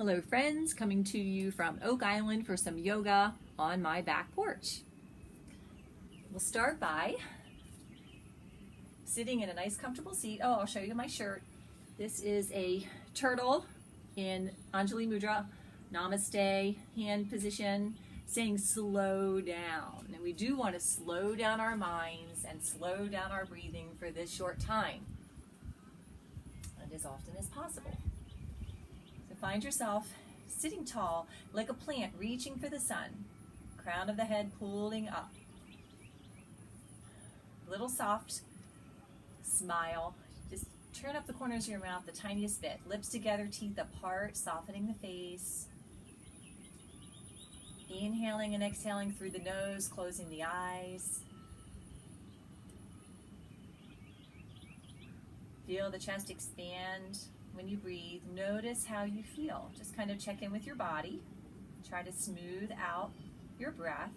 Hello friends, coming to you from Oak Island for some yoga on my back porch. We'll start by sitting in a nice comfortable seat. Oh, I'll show you my shirt. This is a turtle in Anjali Mudra, Namaste, hand position, saying slow down. And we do want to slow down our minds and slow down our breathing for this short time and as often as possible. Find yourself sitting tall like a plant reaching for the sun. Crown of the head pulling up. Little soft smile. Just turn up the corners of your mouth the tiniest bit. Lips together, teeth apart, softening the face. Inhaling and exhaling through the nose, closing the eyes. Feel the chest expand. When you breathe, notice how you feel. Just kind of check in with your body. Try to smooth out your breath.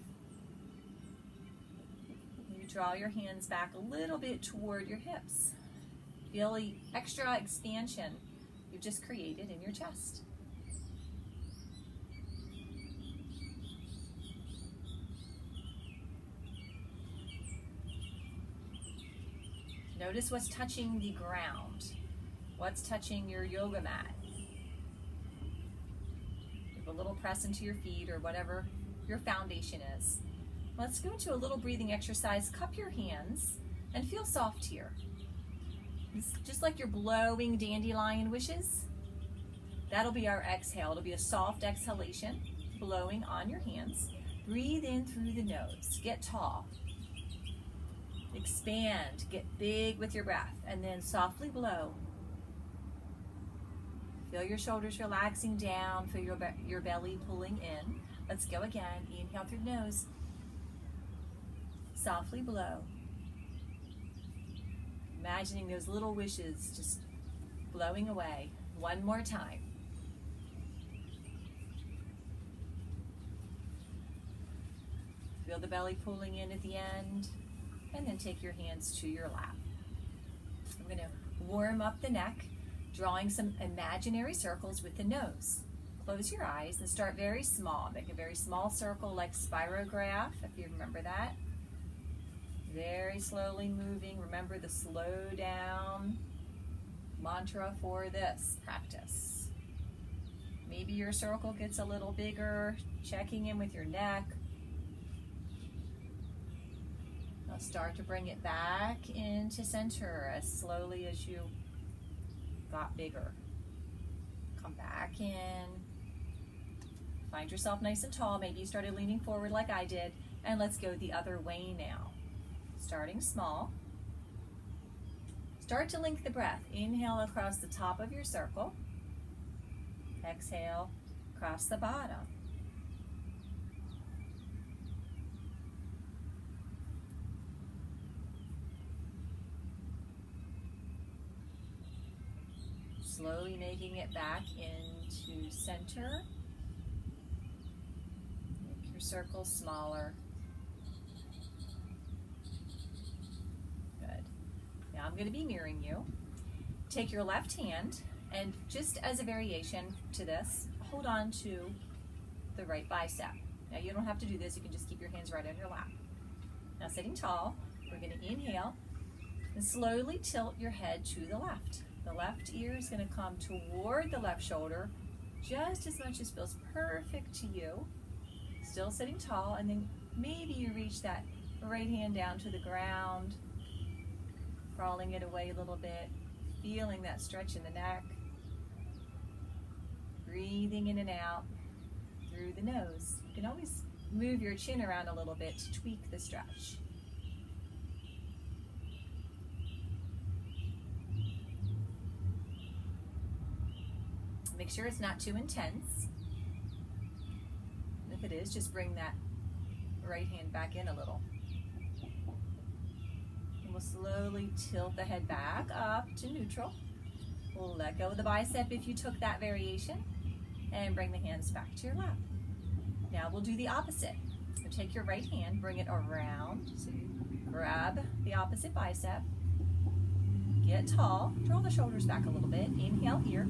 You draw your hands back a little bit toward your hips. Feel the extra expansion you've just created in your chest. Notice what's touching the ground. What's touching your yoga mat? Give a little press into your feet or whatever your foundation is. Let's go into a little breathing exercise. Cup your hands and feel soft here. It's just like you're blowing dandelion wishes. That'll be our exhale. It'll be a soft exhalation, blowing on your hands. Breathe in through the nose. Get tall. Expand. Get big with your breath. And then softly blow. Feel your shoulders relaxing down, feel your belly pulling in. Let's go again. Inhale through the nose. Softly blow. Imagining those little wishes just blowing away. One more time. Feel the belly pulling in at the end. And then take your hands to your lap. I'm going to warm up the neck, drawing some imaginary circles with the nose. Close your eyes and start very small. Make a very small circle like spirograph, if you remember that. Very slowly moving. Remember the slow down mantra for this practice. Maybe your circle gets a little bigger, checking in with your neck. Now start to bring it back into center as slowly as you got bigger. Come back in. Find yourself nice and tall. Maybe you started leaning forward like I did. And let's go the other way now. Starting small. Start to link the breath. Inhale across the top of your circle. Exhale across the bottom. Slowly making it back into center. Make your circle smaller. Good. Now I'm going to be mirroring you. Take your left hand and just as a variation to this, hold on to the right bicep. Now you don't have to do this. You can just keep your hands right on your lap. Now sitting tall, we're going to inhale and slowly tilt your head to the left. The left ear is going to come toward the left shoulder just as much as feels perfect to you. Still sitting tall, and then maybe you reach that right hand down to the ground, crawling it away a little bit, feeling that stretch in the neck. Breathing in and out through the nose. You can always move your chin around a little bit to tweak the stretch. Make sure it's not too intense. If it is, just bring that right hand back in a little. And we'll slowly tilt the head back up to neutral. We'll let go of the bicep if you took that variation and bring the hands back to your lap. Now we'll do the opposite. So take your right hand, bring it around. So you grab the opposite bicep. Get tall, draw the shoulders back a little bit. Inhale here.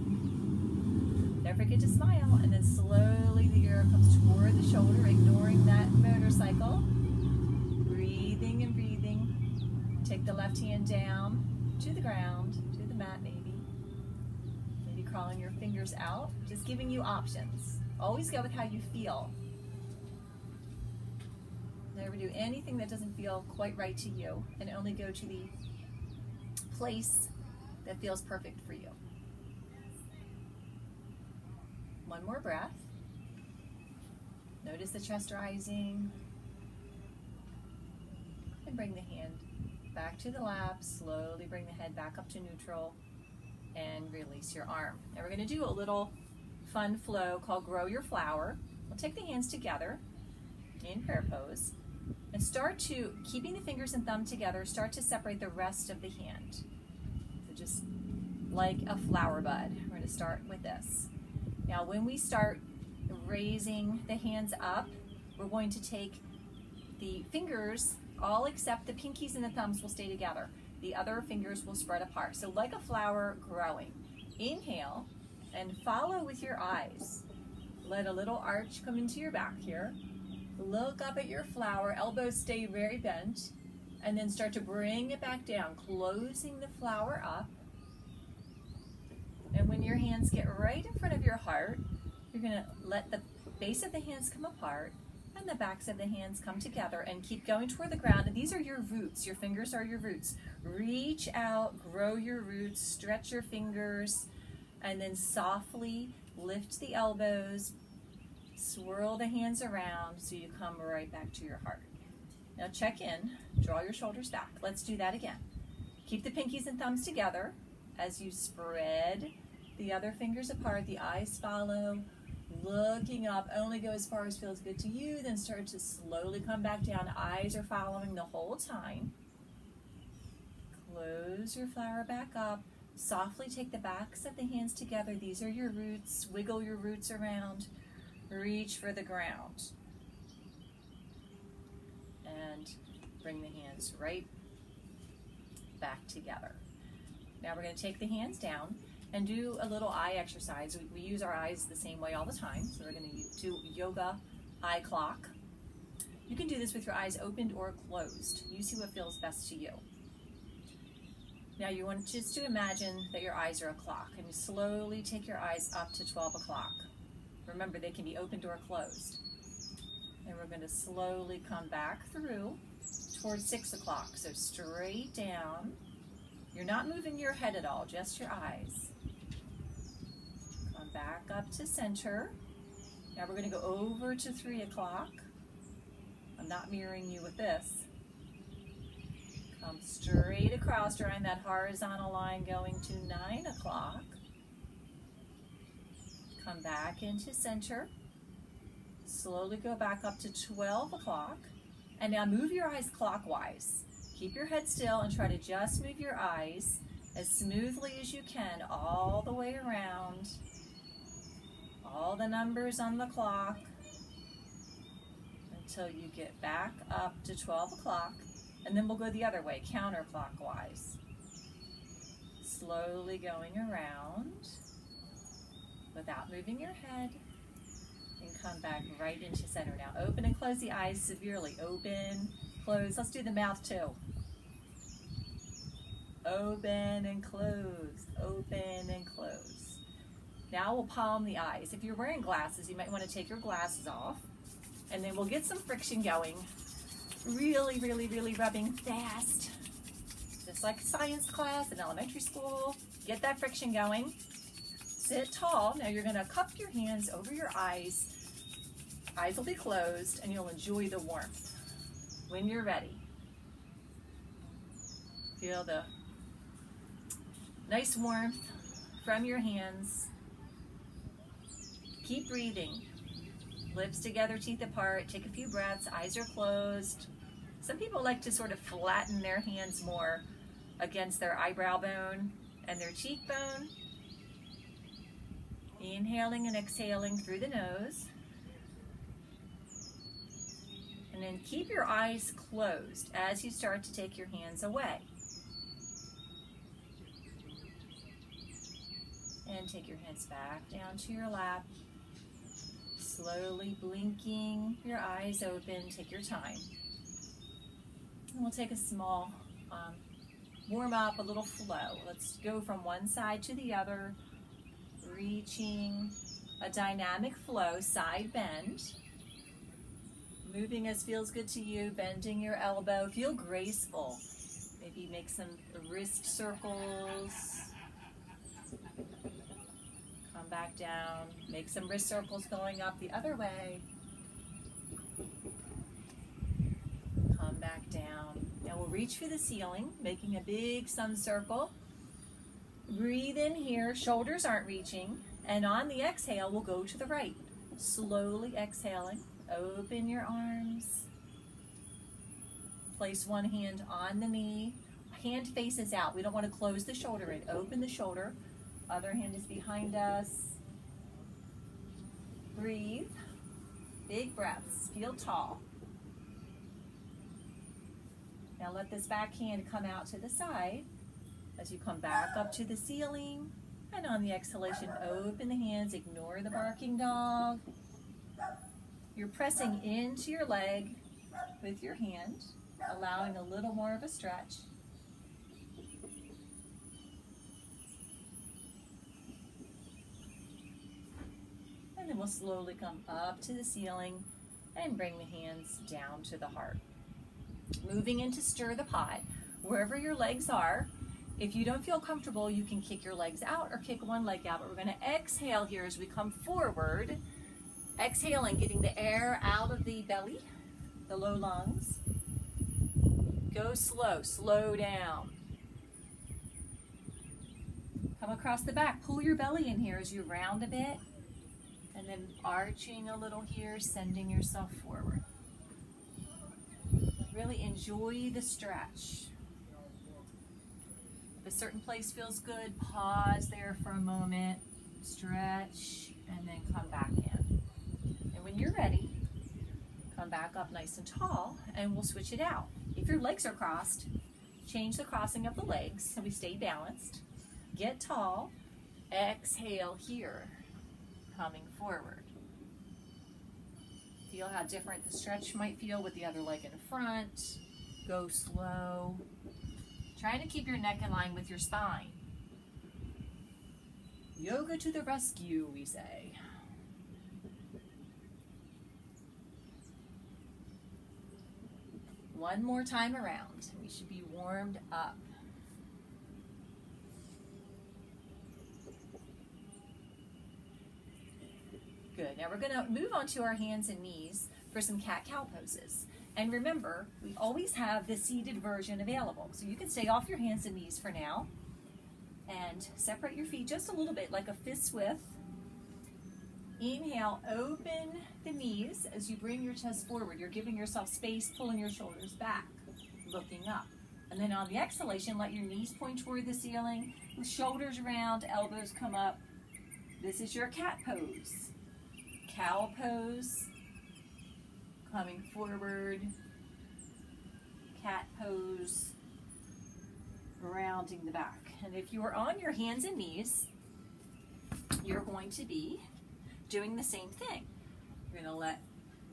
Don't forget to smile, and then slowly the ear comes toward the shoulder, ignoring that motorcycle. Breathing and breathing. Take the left hand down to the ground, to the mat maybe. Maybe crawling your fingers out, just giving you options. Always go with how you feel. Never do anything that doesn't feel quite right to you, and only go to the place that feels perfect for you. One more breath. Notice the chest rising. And bring the hand back to the lap. Slowly bring the head back up to neutral and release your arm. Now we're going to do a little fun flow called Grow Your Flower. We'll take the hands together in prayer pose and start to, keeping the fingers and thumb together, start to separate the rest of the hand. So just like a flower bud. We're going to start with this. Now when we start raising the hands up, we're going to take the fingers, all except the pinkies and the thumbs will stay together. The other fingers will spread apart. So like a flower growing. Inhale and follow with your eyes. Let a little arch come into your back here. Look up at your flower, elbows stay very bent, and then start to bring it back down, closing the flower up. And when your hands get right in front of your heart, you're going to let the base of the hands come apart and the backs of the hands come together and keep going toward the ground. And these are your roots. Your fingers are your roots. Reach out, grow your roots, stretch your fingers, and then softly lift the elbows, swirl the hands around so you come right back to your heart. Now check in, draw your shoulders back. Let's do that again. Keep the pinkies and thumbs together as you spread the other fingers apart, the eyes follow, looking up, only go as far as feels good to you, then start to slowly come back down. Eyes are following the whole time. Close your flower back up. Softly take the backs of the hands together. These are your roots. Wiggle your roots around. Reach for the ground. And bring the hands right back together. Now we're going to take the hands down and do a little eye exercise. We use our eyes the same way all the time. So we're going to do yoga eye clock. You can do this with your eyes opened or closed. You see what feels best to you. Now you want just to imagine that your eyes are a clock, and you slowly take your eyes up to 12 o'clock. Remember, they can be opened or closed. And we're going to slowly come back through towards 6 o'clock. So straight down. You're not moving your head at all, just your eyes. Come back up to center. Now we're going to go over to 3 o'clock. I'm not mirroring you with this. Come straight across, drawing that horizontal line going to 9 o'clock. Come back into center. Slowly go back up to 12 o'clock. And now move your eyes clockwise. Keep your head still and try to just move your eyes as smoothly as you can all the way around. All the numbers on the clock until you get back up to 12 o'clock. And then we'll go the other way, counterclockwise. Slowly going around without moving your head. And come back right into center. Now open and close the eyes severely. Open, close. Let's do the mouth too. Open and close. Open and close. Now we'll palm the eyes. If you're wearing glasses, you might want to take your glasses off. And then we'll get some friction going. Really, really, really rubbing fast. Just like science class in elementary school. Get that friction going. Sit tall. Now you're going to cup your hands over your eyes. Eyes will be closed and you'll enjoy the warmth. When you're ready, feel the nice warmth from your hands. Keep breathing. Lips together, teeth apart. Take a few breaths. Eyes are closed. Some people like to sort of flatten their hands more against their eyebrow bone and their cheekbone. Inhaling and exhaling through the nose. And then keep your eyes closed as you start to take your hands away. and take your hands back down to your lap. Slowly blinking your eyes open, take your time. And we'll take a small warm up, a little flow. Let's go from one side to the other, reaching a dynamic flow, side bend. Moving as feels good to you, bending your elbow, feel graceful. Maybe make some wrist circles. Come back down, make some wrist circles going up the other way. Come back down. Now we'll reach for the ceiling, making a big sun circle. Breathe in here, shoulders aren't reaching, and on the exhale, we'll go to the right. Slowly exhaling, open your arms. Place one hand on the knee. Hand faces out. We don't want to close the shoulder in. Open the shoulder. Other hand is behind us. Breathe. Big breaths. Feel tall. Now let this back hand come out to the side as you come back up to the ceiling. And on the exhalation, open the hands. Ignore the barking dog. You're pressing into your leg with your hand, allowing a little more of a stretch. And then we'll slowly come up to the ceiling and bring the hands down to the heart. Moving into stir the pot, wherever your legs are. If you don't feel comfortable, you can kick your legs out or kick one leg out, but we're going to exhale here as we come forward. Exhaling, getting the air out of the belly, the low lungs. Go slow, slow down. Come across the back, pull your belly in here as you round a bit, and then arching a little here, sending yourself forward. Really enjoy the stretch. If a certain place feels good, pause there for a moment, stretch, and then come back in. And when you're ready, come back up nice and tall, and we'll switch it out. If your legs are crossed, change the crossing of the legs so we stay balanced. Get tall, exhale here, coming forward. Feel how different the stretch might feel with the other leg in front. Go slow. Trying to keep your neck in line with your spine. Yoga to the rescue, we say. One more time around. We should be warmed up. Good. Now we're going to move on to our hands and knees for some cat-cow poses. And remember, we always have the seated version available. So you can stay off your hands and knees for now. And separate your feet just a little bit, like a fist width. Inhale, open the knees as you bring your chest forward. You're giving yourself space, pulling your shoulders back, looking up. And then on the exhalation, let your knees point toward the ceiling, with shoulders round, elbows come up. This is your cat pose. Cow pose, coming forward, cat pose, rounding the back. And if you are on your hands and knees, you're going to be doing the same thing. You're going to let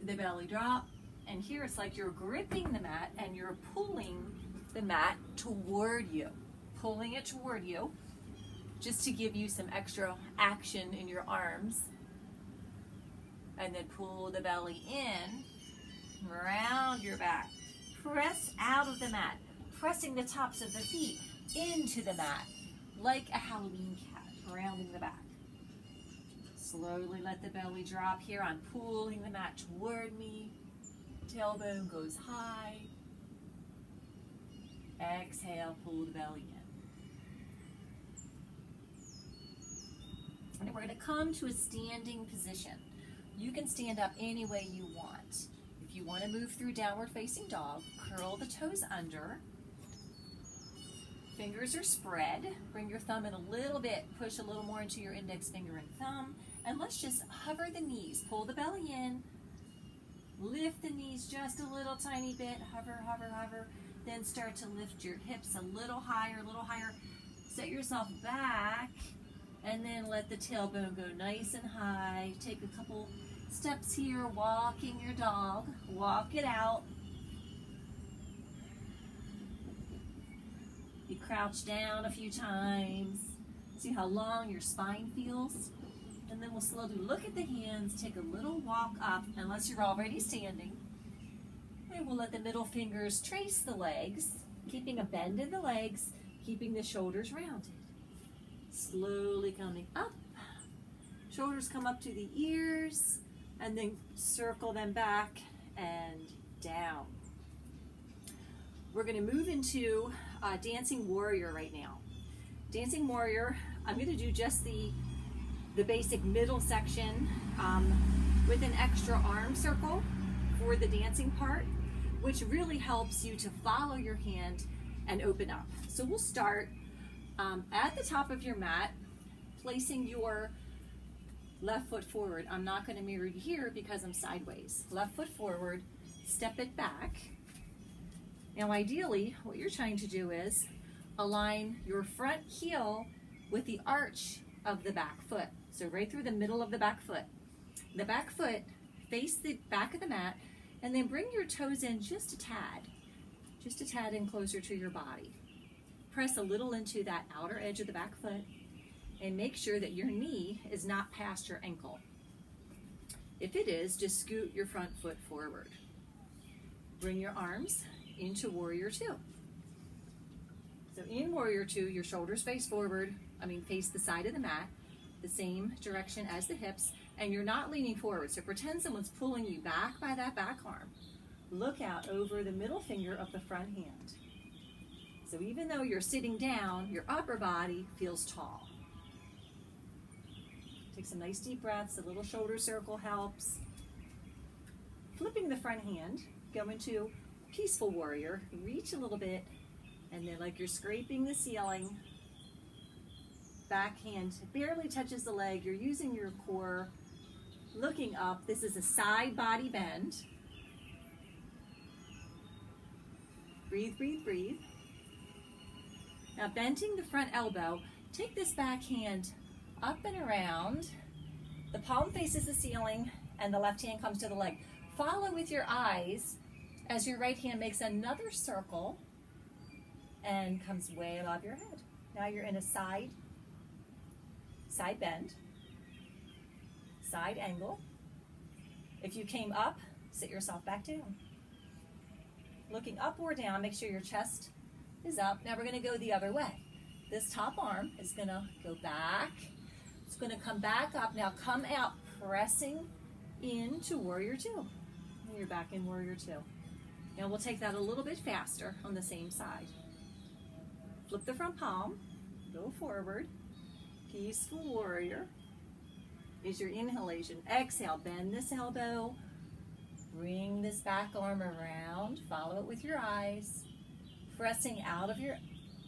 the belly drop, and here it's like you're gripping the mat and you're pulling the mat toward you, pulling it toward you, just to give you some extra action in your arms. And then pull the belly in, round your back. Press out of the mat, pressing the tops of the feet into the mat, like a Halloween cat, rounding the back. Slowly let the belly drop here. I'm pulling the mat toward me. Tailbone goes high. Exhale, pull the belly in. And we're going to come to a standing position. You can stand up any way you want. If you want to move through downward facing dog, curl the toes under. Fingers are spread. Bring your thumb in a little bit. Push a little more into your index finger and thumb. And let's just hover the knees. Pull the belly in. Lift the knees just a little tiny bit. Hover, hover, hover. Then start to lift your hips a little higher, a little higher. Set yourself back And then let the tailbone go nice and high. Take a couple steps here, walking your dog. Walk it out. You crouch down a few times. See how long your spine feels? And then we'll slowly look at the hands, take a little walk up, unless you're already standing. And we'll let the middle fingers trace the legs, keeping a bend in the legs, keeping the shoulders rounded. Slowly coming up. Shoulders come up to the ears, and then circle them back and down. We're going to move into Dancing Warrior right now. Dancing Warrior, I'm going to do just the basic middle section with an extra arm circle for the dancing part, which really helps you to follow your hand and open up. So we'll start at the top of your mat, placing your left foot forward. I'm not going to mirror you here because I'm sideways. Left foot forward, step it back. Now ideally, what you're trying to do is align your front heel with the arch of the back foot. So right through the middle of the back foot. The back foot, face the back of the mat, and then bring your toes in just a tad in closer to your body. Press a little into that outer edge of the back foot and make sure that your knee is not past your ankle. If it is, just scoot your front foot forward. Bring your arms into Warrior Two. So in Warrior Two, your shoulders face forward, face the side of the mat, the same direction as the hips, and you're not leaning forward. So pretend someone's pulling you back by that back arm. Look out over the middle finger of the front hand. So even though you're sitting down, your upper body feels tall. Take some nice deep breaths. A little shoulder circle helps. Flipping the front hand, go into Peaceful Warrior. Reach a little bit, and then like you're scraping the ceiling, back hand barely touches the leg. You're using your core, looking up. This is a side body bend. Breathe, breathe, breathe. Now bending the front elbow, take this back hand up and around. The palm faces the ceiling and the left hand comes to the leg. Follow with your eyes as your right hand makes another circle and comes way above your head. Now you're in a side bend, side angle. If you came up, sit yourself back down. Looking up or down, make sure your chest is up. Now we're going to go the other way. This top arm is going to go back. It's going to come back up. Now come out, pressing into Warrior Two. And you're back in Warrior Two. Now we'll take that a little bit faster on the same side. Flip the front palm, go forward. Peaceful Warrior is your inhalation. Exhale, bend this elbow. Bring this back arm around. Follow it with your eyes. Pressing out of your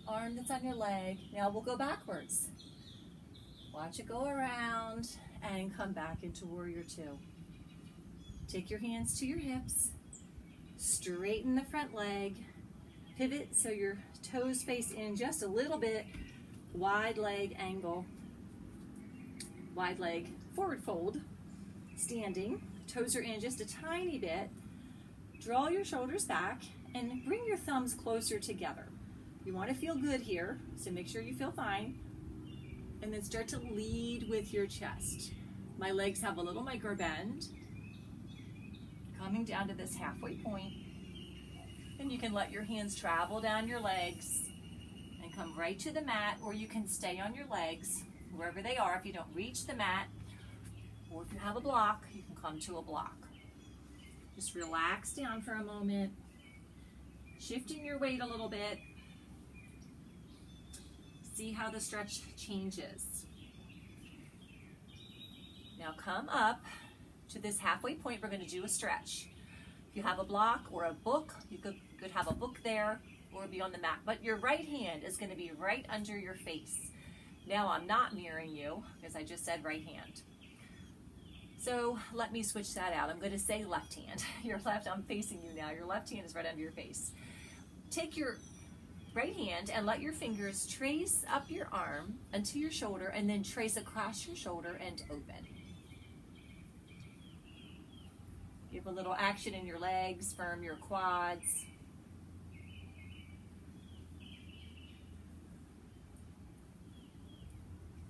arm that's on your leg. Now we'll go backwards. Watch it go around and come back into Warrior Two. Take your hands to your hips. Straighten the front leg. Pivot so your toes face in just a little bit. Wide leg angle. Wide leg forward fold. Standing. Toes are in just a tiny bit. Draw your shoulders back and bring your thumbs closer together. You want to feel good here, so make sure you feel fine. And then start to lead with your chest. My legs have a little micro bend. Coming down to this halfway point. And you can let your hands travel down your legs and come right to the mat, or you can stay on your legs wherever they are. If you don't reach the mat, or if you have a block, you can come to a block. Just relax down for a moment, shifting your weight a little bit. See how the stretch changes. Now come up to this halfway point. We're going to do a stretch. If you have a block or a book, you could have a book there or be on the mat. But your right hand is going to be right under your face. Now I'm not mirroring you because I just said right hand. So let me switch that out. I'm going to say left hand. Your left, I'm facing you now. Your left hand is right under your face. Take your right hand and let your fingers trace up your arm onto your shoulder and then trace across your shoulder and open. Give a little action in your legs, firm your quads.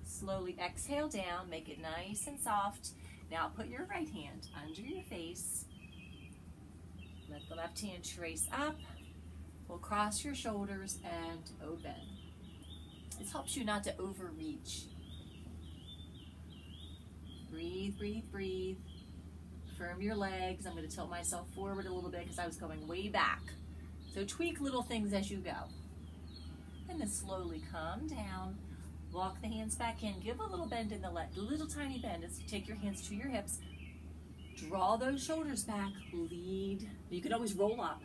Slowly exhale down, make it nice and soft. Now put your right hand under your face. Let the left hand trace up. We'll cross your shoulders and open. This helps you not to overreach. Breathe, breathe, breathe. Firm your legs. I'm going to tilt myself forward a little bit because I was going way back. So tweak little things as you go. And then slowly come down. Walk the hands back in. Give a little bend in the leg, little tiny bend. As you take your hands to your hips. Draw those shoulders back. Lead. You can always roll up.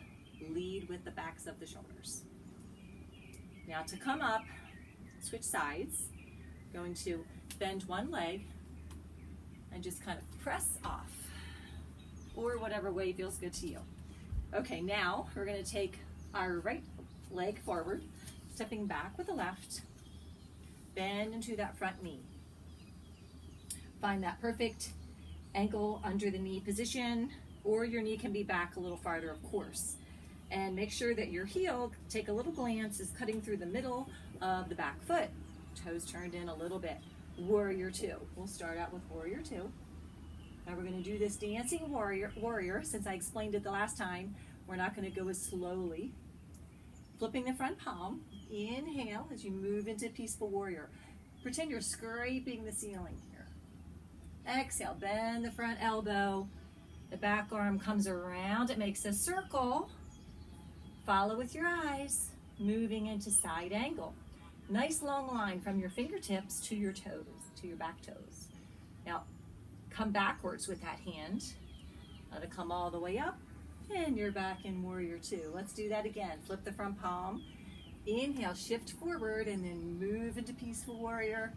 Lead with the backs of the shoulders. Now to come up, switch sides. Going to bend one leg and just kind of press off, or whatever way feels good to you. Okay, now we're going to take our right leg forward, stepping back with the left. Bend into that front knee. Find that perfect ankle under the knee position, or your knee can be back a little farther, of course. And make sure that your heel, take a little glance, is cutting through the middle of the back foot. Toes turned in a little bit. Warrior two. We'll start out with warrior two. Now we're going to do this dancing warrior. Since I explained it the last time, we're not going to go as slowly. Flipping the front palm. Inhale as you move into peaceful warrior. Pretend you're scraping the ceiling here. Exhale, bend the front elbow. The back arm comes around. It makes a circle. Follow with your eyes, moving into side angle. Nice long line from your fingertips to your toes, to your back toes. Now, come backwards with that hand. Let it come all the way up, and you're back in warrior two. Let's do that again. Flip the front palm. Inhale, shift forward, and then move into peaceful warrior.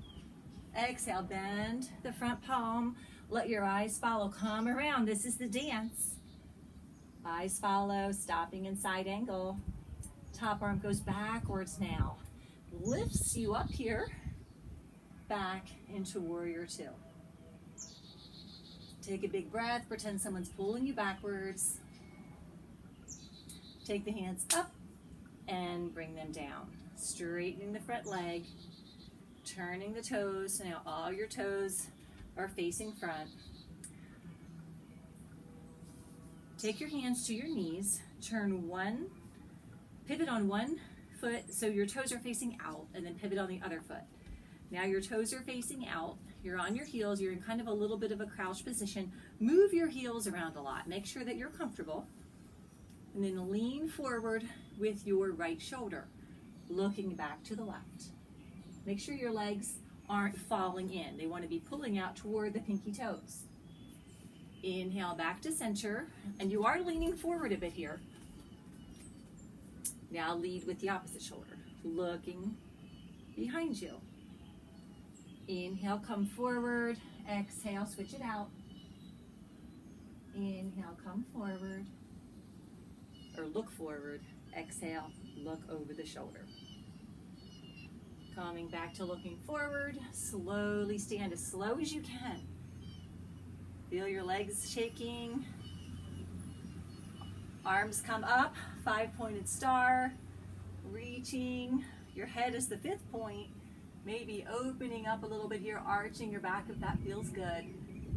Exhale, bend the front palm. Let your eyes follow. Come around. This is the dance. Eyes follow, stopping in side angle. Top arm goes backwards now. Lifts you up here, back into warrior two. Take a big breath, pretend someone's pulling you backwards. Take the hands up and bring them down. Straightening the front leg, turning the toes. Now all your toes are facing front. Take your hands to your knees, pivot on one foot so your toes are facing out, and then pivot on the other foot. Now your toes are facing out, you're on your heels, you're in kind of a little bit of a crouch position. Move your heels around a lot, make sure that you're comfortable, and then lean forward with your right shoulder, looking back to the left. Make sure your legs aren't falling in, they want to be pulling out toward the pinky toes. Inhale back to center, and you are leaning forward a bit here. Now lead with the opposite shoulder, looking behind you. Inhale, come forward. Exhale, switch it out. Inhale, come forward, or look forward. Exhale, look over the shoulder. Coming back to looking forward, slowly stand as slow as you can. Feel your legs shaking. Arms come up, 5-pointed star, reaching. Your head is the 5th point. Maybe opening up a little bit here, arching your back if that feels good.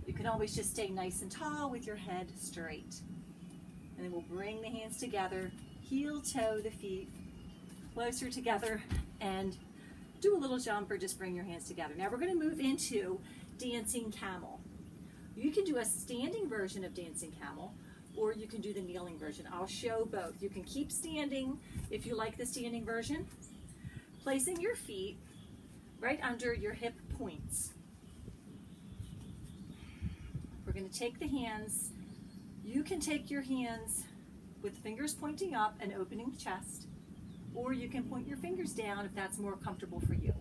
You can always just stay nice and tall with your head straight. And then we'll bring the hands together, heel, toe, the feet closer together, and do a little jump or just bring your hands together. Now we're going to move into dancing camel. You can do a standing version of dancing camel, or you can do the kneeling version. I'll show both. You can keep standing if you like the standing version, placing your feet right under your hip points. We're going to take the hands. You can take your hands with fingers pointing up and opening the chest, or you can point your fingers down if that's more comfortable for you.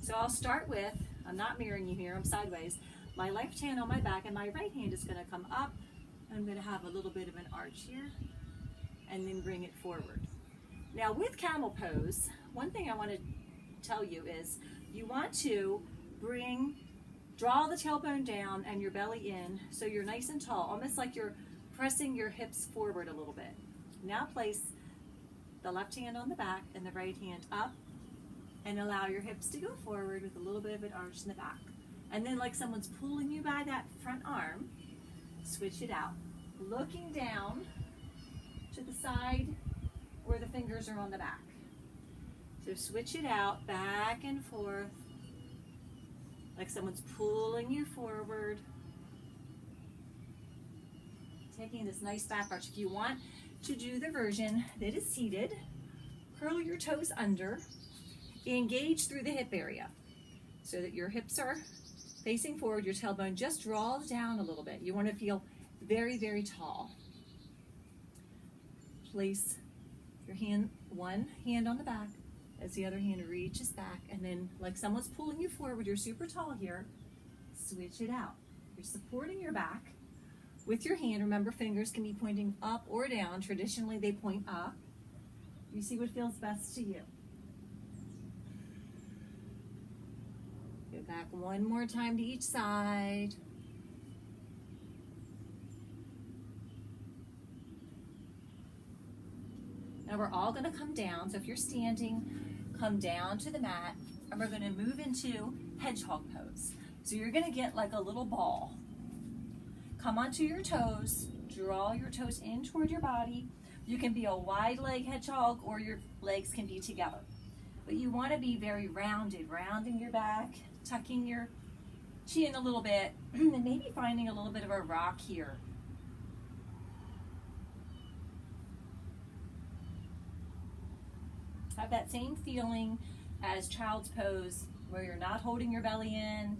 So I'll start with, I'm not mirroring you here, I'm sideways. My left hand on my back and my right hand is going to come up. I'm going to have a little bit of an arch here and then bring it forward. Now with camel pose, one thing I want to tell you is you want to draw the tailbone down and your belly in so you're nice and tall, almost like you're pressing your hips forward a little bit. Now place the left hand on the back and the right hand up and allow your hips to go forward with a little bit of an arch in the back. And then like someone's pulling you by that front arm, switch it out. Looking down to the side where the fingers are on the back. So switch it out, back and forth, like someone's pulling you forward. Taking this nice back arch. If you want to do the version that is seated, curl your toes under, engage through the hip area so that your hips are facing forward, your tailbone just draws down a little bit. You want to feel very, very tall. Place your hand, one hand on the back as the other hand reaches back, and then like someone's pulling you forward, you're super tall here, switch it out. You're supporting your back with your hand. Remember, fingers can be pointing up or down. Traditionally, they point up. You see what feels best to you. Go back one more time to each side. Now we're all going to come down. So if you're standing, come down to the mat, and we're going to move into hedgehog pose. So you're going to get like a little ball. Come onto your toes, draw your toes in toward your body. You can be a wide leg hedgehog or your legs can be together. But you want to be very rounded, rounding your back, tucking your chin a little bit, and maybe finding a little bit of a rock here. Have that same feeling as child's pose where you're not holding your belly in,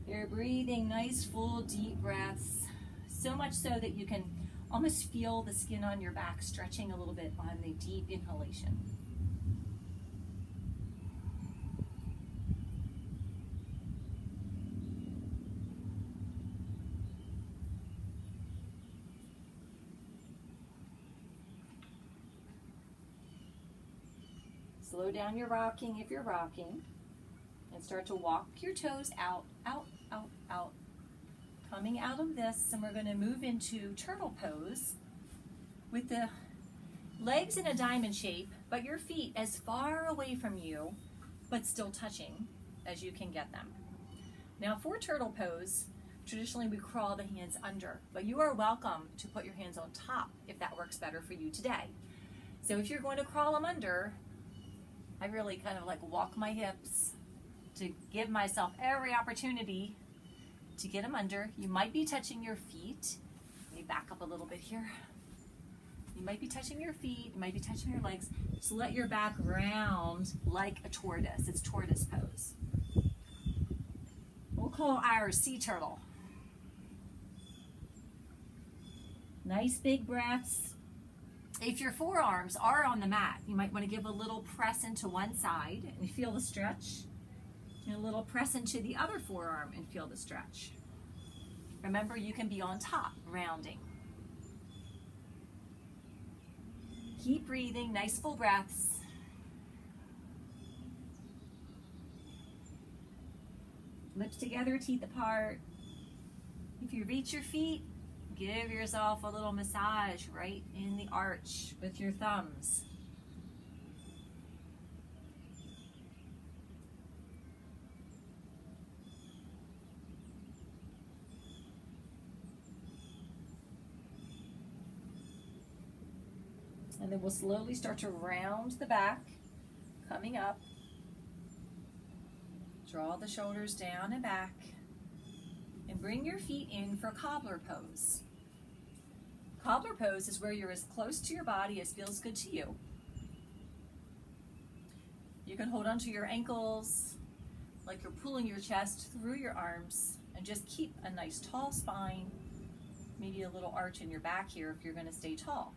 you're breathing nice full deep breaths, so much so that you can almost feel the skin on your back stretching a little bit on the deep inhalation. Slow down your rocking if you're rocking, and start to walk your toes out, out, out, out. Coming out of this, and we're going to move into turtle pose with the legs in a diamond shape, but your feet as far away from you, but still touching as you can get them. Now for turtle pose, traditionally we crawl the hands under, but you are welcome to put your hands on top if that works better for you today. So if you're going to crawl them under, I really kind of like walk my hips to give myself every opportunity to get them under. You might be touching your feet. Let me back up a little bit here. You might be touching your feet, you might be touching your legs. Just let your back round like a tortoise. It's tortoise pose. We'll call our sea turtle. Nice big breaths. If your forearms are on the mat, you might want to give a little press into one side and feel the stretch, and a little press into the other forearm and feel the stretch. Remember, you can be on top, rounding. Keep breathing, nice full breaths. Lips together, teeth apart. If you reach your feet, give yourself a little massage right in the arch with your thumbs. And then we'll slowly start to round the back, coming up. Draw the shoulders down and back. And bring your feet in for cobbler pose. Cobbler pose is where you're as close to your body as feels good to you. You can hold onto your ankles like you're pulling your chest through your arms, and just keep a nice tall spine, maybe a little arch in your back here if you're going to stay tall.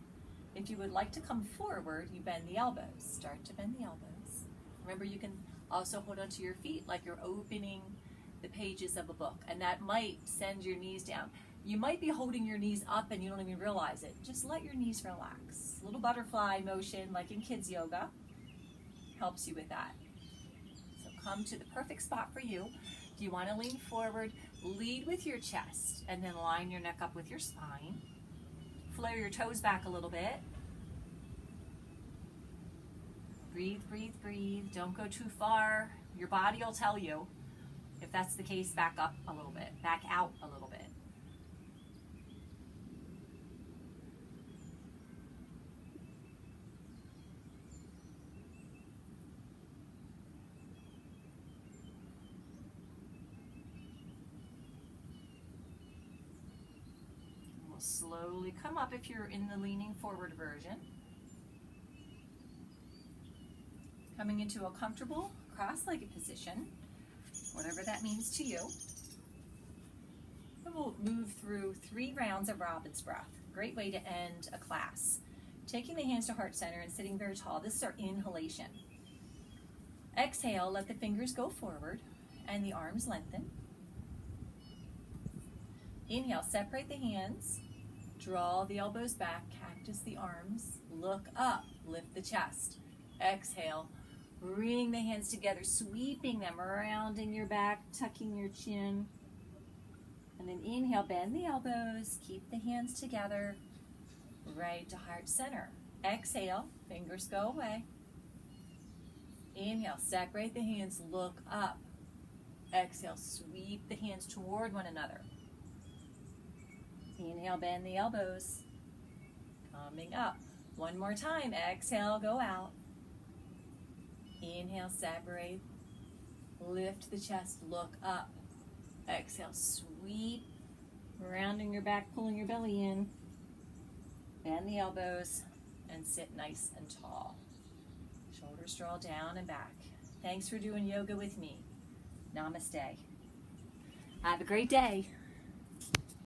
If you would like to come forward, you bend the elbows. Start to bend the elbows. Remember, you can also hold onto your feet like you're opening the pages of a book, and that might send your knees down. You might be holding your knees up and you don't even realize it. Just let your knees relax. Little butterfly motion like in kids yoga helps you with that. So come to the perfect spot for you. Do you want to lean forward? Lead with your chest and then line your neck up with your spine. Flare your toes back a little bit. Breathe, breathe, breathe. Don't go too far. Your body will tell you. If that's the case, back up a little bit. Back out a little bit. We'll slowly come up if you're in the leaning forward version. Coming into a comfortable cross-legged position, whatever that means to you. And we'll move through 3 rounds of Robin's breath. Great way to end a class. Taking the hands to heart center and sitting very tall. This is our inhalation. Exhale, let the fingers go forward and the arms lengthen. Inhale, separate the hands. Draw the elbows back, cactus the arms. Look up, lift the chest. Exhale, bring the hands together, sweeping them around in your back, tucking your chin. And then inhale, bend the elbows, keep the hands together, right to heart center. Exhale, fingers go away. Inhale, separate the hands, look up. Exhale, sweep the hands toward one another. Inhale, bend the elbows, coming up. One more time, exhale, go out. Inhale, separate, lift the chest, look up. Exhale, sweep, rounding your back, pulling your belly in. Bend the elbows and sit nice and tall. Shoulders draw down and back. Thanks for doing yoga with me. Namaste. Have a great day.